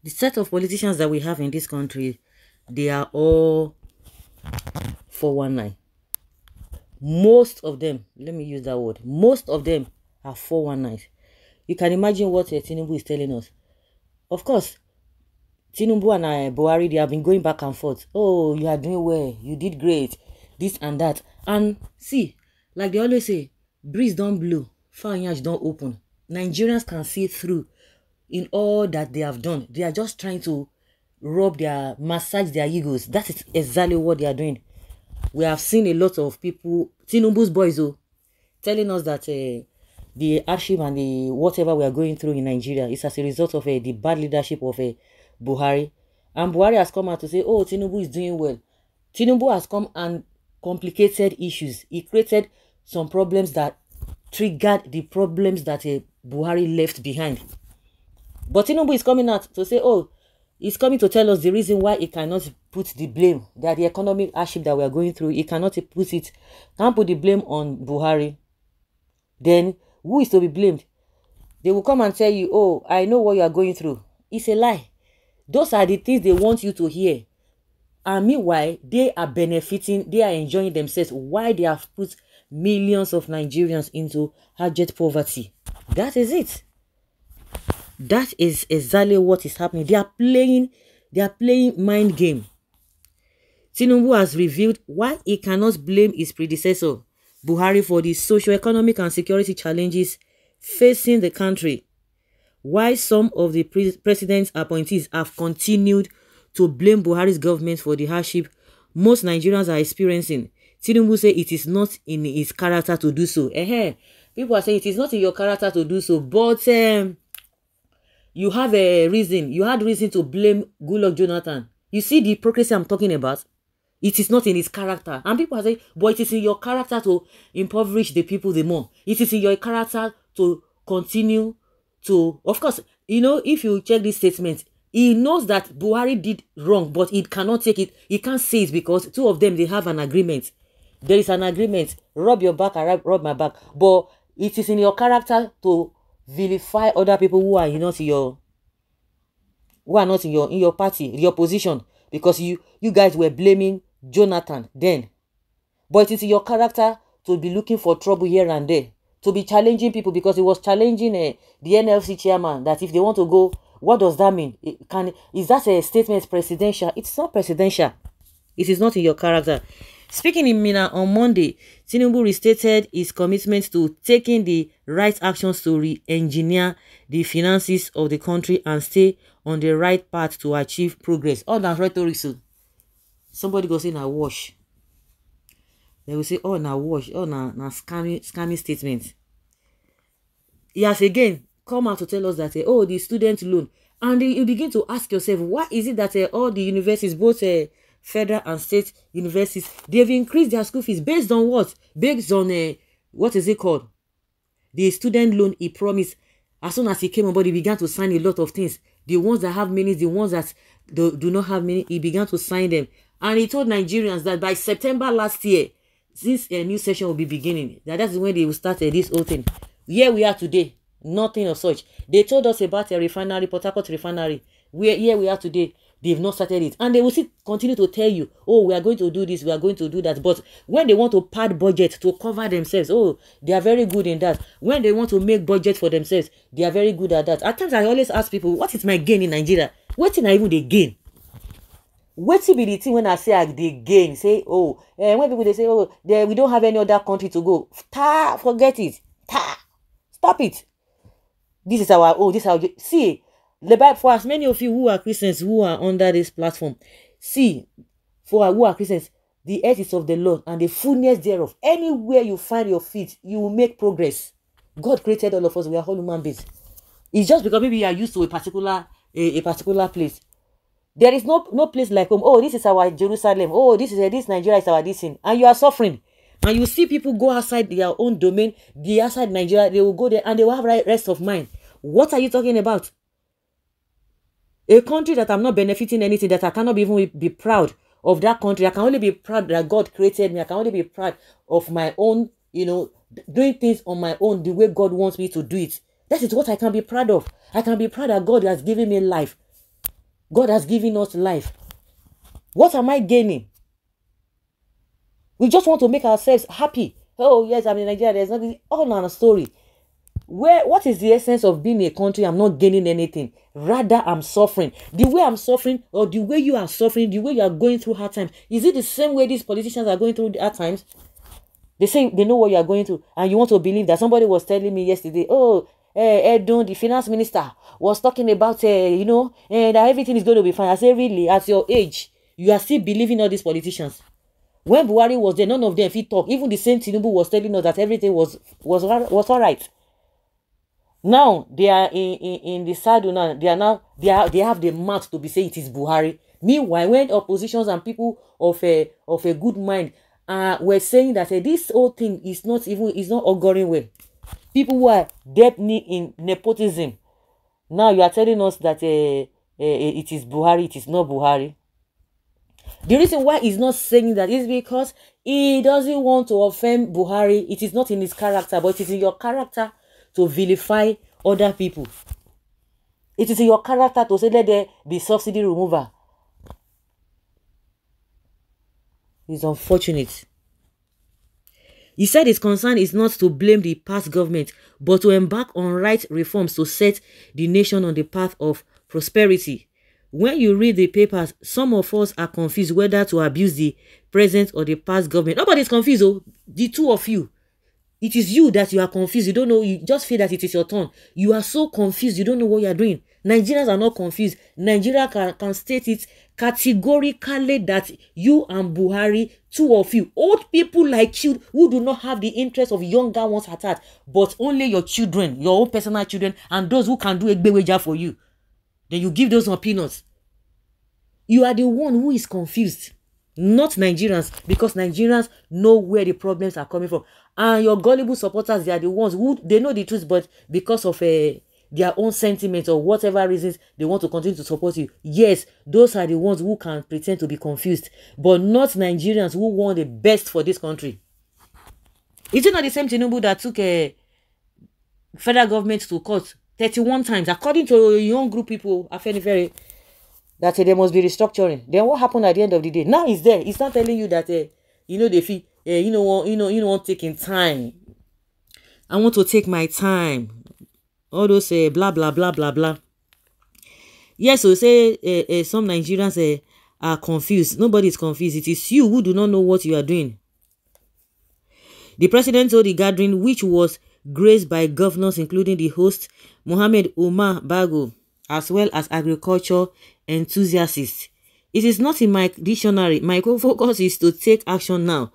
The set of politicians that we have in this country, they are all 419. Most of them, let me use that word, most of them are 419. You can imagine what Tinubu is telling us. Of course, Tinubu and Buhari, they have been going back and forth. Oh, you are doing well. You did great. This and that. And see, like they always say, breeze don't blow, fire don't open. Nigerians can see through in all that they have done. They are just trying to massage their egos. That is exactly what they are doing. We have seen a lot of people, Tinubu's boys, telling us that the hardship and the whatever we are going through in Nigeria is as a result of the bad leadership of Buhari. And Buhari has come out to say, oh, Tinubu is doing well. Tinubu has come and complicated issues. He created some problems that triggered the problems that Buhari left behind. But Tinubu is coming out to say, oh, he's coming to tell us the reason why he cannot put the blame, that the economic hardship that we are going through, he can't put the blame on Buhari. Then who is to be blamed? They will come and tell you, oh, I know what you are going through. It's a lie. Those are the things they want you to hear. And meanwhile, they are benefiting, they are enjoying themselves. Why they have put millions of Nigerians into abject poverty. That is it. That is exactly what is happening. They are playing mind game. Tinubu has revealed why he cannot blame his predecessor, Buhari, for the socio-economic and security challenges facing the country. Why some of the president's appointees have continued to blame Buhari's government for the hardship most Nigerians are experiencing. Tinubu said it is not in his character to do so. People are saying it is not in your character to do so, but you have a reason. You had reason to blame Goodluck Jonathan. You see the hypocrisy I'm talking about? It is not in his character. And people are saying, but it is in your character to impoverish the people the more. It is in your character to continue to... Of course, if you check this statement, he knows that Buhari did wrong, but he cannot take it. He can't say it because two of them, they have an agreement. There is an agreement. Rub your back, I rub my back. But it is in your character to vilify other people who are not in your party, your position, because you guys were blaming Jonathan then. But it is in your character to be looking for trouble here and there, to be challenging people, because he was challenging the NLC chairman that if they want to go, what does that mean? Is that a statement presidential? It's not presidential. It is not in your character. Speaking in Mina on Monday, Tinubu restated his commitment to taking the right actions to re-engineer the finances of the country and stay on the right path to achieve progress. All that rhetoric. So somebody go say na wash. They will say, oh, na wash. Oh, na scammy statement. He has again come out to tell us that, oh, the student loan. And you begin to ask yourself, why is it that all the universities, both federal and state universities, they've increased their school fees based on what? Based on what is it called? The student loan he promised. As soon as he came on board, he began to sign a lot of things. The ones that have many, the ones that do not have many, he began to sign them. And he told Nigerians that by September last year, since a new session will be beginning, that's when they will start this whole thing. Here we are today, nothing of such. They told us about a refinery, Port Harcourt refinery. Here we are today. They've not started it. And they will still continue to tell you, oh, we are going to do this, we are going to do that. But when they want to pad budget to cover themselves, oh, they are very good in that. When they want to make budget for themselves, they are very good at that. At times, I always ask people, what is my gain in Nigeria? What thing I even they gain? What be the thing when I say they gain? Say, oh, when people they say, oh, we don't have any other country to go. Forget it. Stop it. This is our, see, the Bible, for as many of you who are Christians who are under this platform, see, for who are Christians, the earth is of the Lord and the fullness thereof. Anywhere you find your feet, you will make progress. God created all of us. We are all human beings. It's just because maybe you are used to a particular place. There is no place like home. Oh, this is our Jerusalem. Oh, this Nigeria is our this thing. And you are suffering. And you see people go outside their own domain, outside Nigeria, they will go there and they will have rest of mind. What are you talking about? A country that I'm not benefiting anything, that I cannot even be proud of that country. I can only be proud that God created me. I can only be proud of my own, doing things on my own, the way God wants me to do it. That is what I can be proud of. I can be proud that God has given me life. God has given us life. What am I gaining? We just want to make ourselves happy. Oh, yes, I'm in Nigeria. There's nothing. All on a story. What is the essence of being a country? I'm not gaining anything. Rather, I'm suffering. The way I'm suffering, or the way you are suffering, the way you are going through hard times, is it the same way these politicians are going through hard times? They say they know what you are going through, and you want to believe that. Somebody was telling me yesterday, oh, Edun, the finance minister, was talking about, that everything is going to be fine. I say, really? At your age, you are still believing all these politicians? When Buhari was there, none of them fit talk. Even the same Tinubu was telling us that everything was all right. Now they are in the saddle now. They have the mouth to be saying it is Buhari. Meanwhile, when oppositions and people of a good mind were saying that this whole thing is not auguring well. People who are deep in nepotism. Now you are telling us that it is Buhari. It is not Buhari. The reason why he's not saying that is because he doesn't want to offend Buhari. It is not in his character, but it is in your character to vilify other people. It is in your character to say let there be subsidy remover. It's unfortunate. He said his concern is not to blame the past government, but to embark on right reforms to set the nation on the path of prosperity. When you read the papers, some of us are confused whether to abuse the present or the past government. Nobody's confused, oh, the two of you. It is you that you are confused. You don't know. You just feel that it is your turn. You are so confused. You don't know what you are doing. Nigerians are not confused. Nigeria can state it categorically that you and Buhari, two of you, old people like you who do not have the interest of younger ones at heart, but only your children, your own personal children, and those who can do a beweja for you. Then you give those opinions. You are the one who is confused, not Nigerians, because Nigerians know where the problems are coming from. And your gullible supporters, they are the ones who, they know the truth, but because of their own sentiments or whatever reasons, they want to continue to support you. Yes, those are the ones who can pretend to be confused, but not Nigerians who want the best for this country. Is it not the same Tinubu that took a federal government to court 31 times, according to young group people, very that there must be restructuring? Then what happened at the end of the day? Now he's there. He's not telling you that they feel want taking time. I want to take my time. All those blah blah blah blah blah. Yes, so say some Nigerians are confused. Nobody is confused. It is you who do not know what you are doing. The president told the gathering, which was graced by governors including the host Mohammed Umar Bago, as well as agriculture enthusiasts. It is not in my dictionary. My focus is to take action now.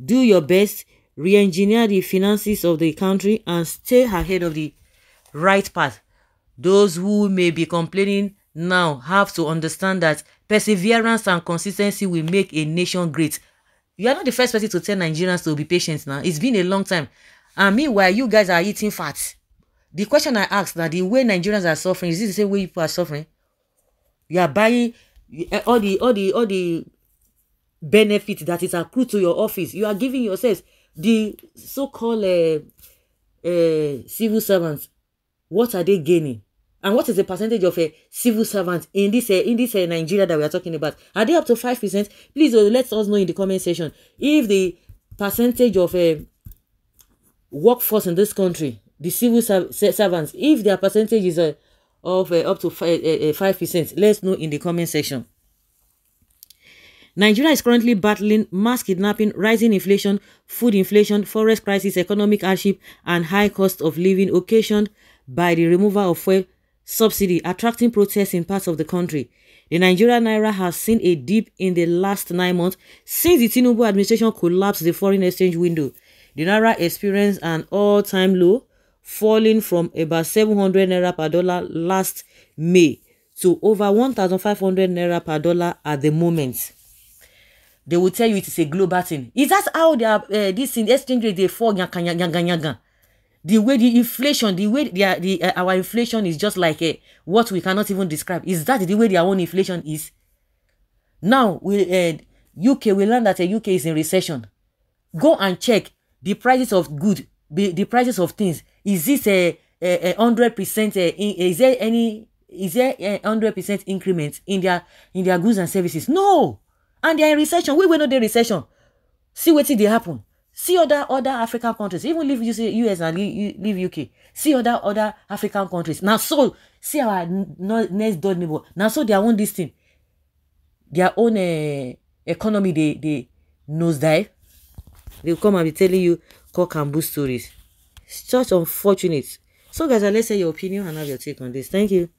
Do your best, re-engineer the finances of the country, and stay ahead of the right path. Those who may be complaining now have to understand that perseverance and consistency will make a nation great. You are not the first person to tell Nigerians to be patient now. It's been a long time. And meanwhile, you guys are eating fat. The question I asked, that the way Nigerians are suffering, is this the same way people are suffering? You are buying all the benefits that is accrued to your office. You are giving yourselves. The so-called civil servants, what are they gaining? And what is the percentage of a civil servant in this Nigeria that we are talking about? Are they up to 5%? Please let us know in the comment section if the percentage of a workforce in this country, the civil servants, if their percentage is up to 5%, let's know in the comment section. Nigeria is currently battling mass kidnapping, rising inflation, food inflation, forest crisis, economic hardship, and high cost of living occasioned by the removal of fuel subsidy, attracting protests in parts of the country. The Nigerian Naira has seen a dip in the last 9 months since the Tinubu administration collapsed the foreign exchange window. The Naira experienced an all-time low, falling from about 700 Naira per dollar last May to over 1,500 Naira per dollar at the moment. They will tell you it is a global thing. Is that how they are, this exchange rate they fall? The way the inflation, the way our inflation is just like what we cannot even describe. Is that the way their own inflation is? Now, UK, we learned that UK is in recession. Go and check the prices of goods, the prices of things. Is this 100%? Is there any is there a 100% increment in their goods and services? No. And they are in recession. We will know the recession. See what they happen. See other African countries. Even leave US and leave UK. See other African countries. Now so see our next door neighbor. Now so their own this thing. Their own economy they nosedive. They'll come and be telling you cock and bull stories. It's just unfortunate. So guys, let's say your opinion and have your take on this. Thank you.